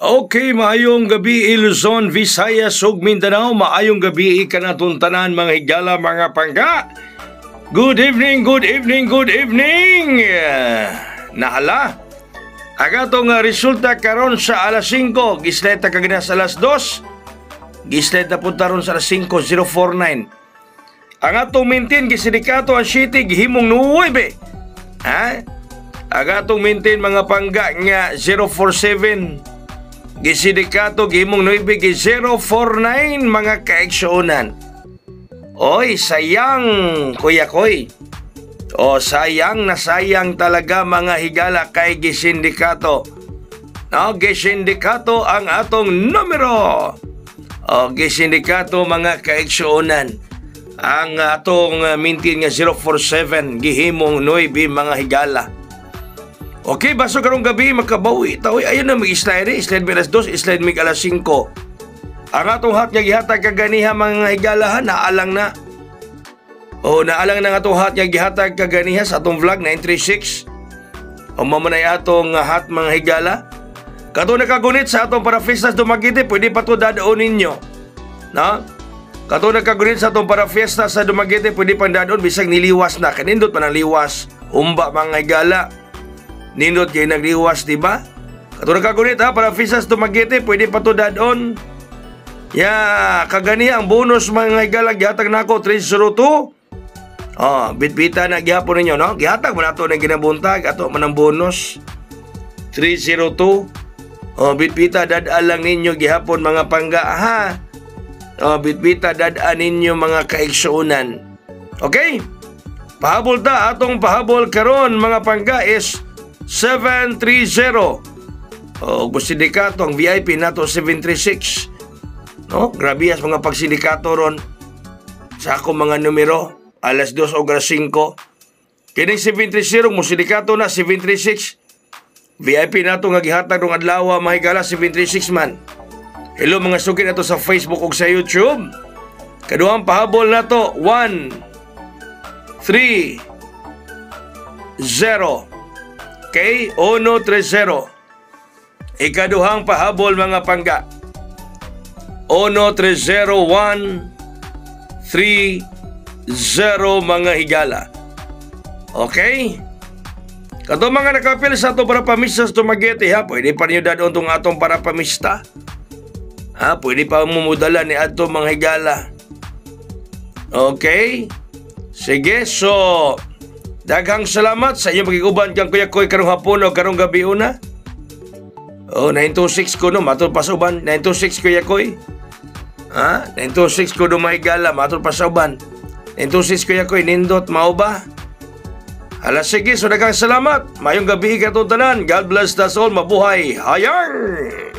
Okay, maayong gabi Luzon, Visayas, ug Mindanao. Maayong gabi kanatong tanan mga higala, mga pangga. Good evening, good evening, good evening. Nahala. Agatong resulta karon sa alas 5, gisleta kagina sa alas 2. Gisleta punta ron sa alas 5:049. Ang atong maintain gisindikato ang city gihimong 9. Ha? Agatong maintain mga pangga nga 047. Gisidikato gihimong 9 gi 049 mga kaeksyonan. Oy, sayang Kuya Koy. O sayang na sayang talaga mga higala kay gisindikato. No, gisindikato ang atong numero. O gisindikato mga kaeksyonan. Ang atong mintin nga 047 gihimong 9 mga higala. Okay, baso karong gabi makabawi taoy ayon na mag-slide alas 2, slide mig alas 5. Ang atong hat nga gihatag kaganiha mga higalahan naalang na. O naalang na nga atong hat nga gihatag kaganiha sa atong vlog 936. O mamanay atong hat mga higala. Kato nakagunit sa atong parafiestas Dumaguete, pwede pa to dadaon ninyo. No? Kato nakagunit sa atong parafiestas sa Dumaguete, pwede pa dadaon bisag niliwas na. Kanindot pa ng liwas. Humba mga higala. Nindot kayo nagliwas, diba? Katulad kagunit ha, para Fisas Dumaguete, pwede pa to dadon. Kagani ang bonus mga higala, gihatag na ako, 302. Bitbita na gihapon ninyo, no? Gihatag mo na ito na ginabuntag, ato man ang bonus. 302. Bitbita, dadaan lang ninyo gihapon mga pangga, ha? Bitbita, dadaan ninyo mga kaeksyonan. Okay? Pahabol ta, atong pahabol karon mga pangga is 730. Kung sindikato ang VIP nato 736. No? Grabias mga pagsindikato ron sa akong mga numero alas 2 o alas 5. Kining 730 mo sindikato na 736. VIP nato nga gihatag rong adlaw mga higala 736 man. Hello mga sugid nato sa Facebook ug sa YouTube. Kaduhang pahabol nato 130. Okay, 130. Ikaduhang pahabol mga pangga. 130 mga higala. Okay? Kato mga nakapil sa atong para pamista sa Dumaguete ha, pwede pa niyo dadon tong atong para pamista. Ha, pwede pa mumudala ni atong mga higala. Okay? Sige, so daghang salamat sa inyong pag-iguban kang Kuya Koy karong hapon o karong gabi una. 926 ko no, matol pa sa uban. 926 Kuya Koy. 926 ko no mahigala, matol pa sa uban. 926 Kuya Koy, nindot, mao ba? Alas sige, so daghang salamat. Mayong gabi katong tanan. God bless us all. Mabuhay. Hayang!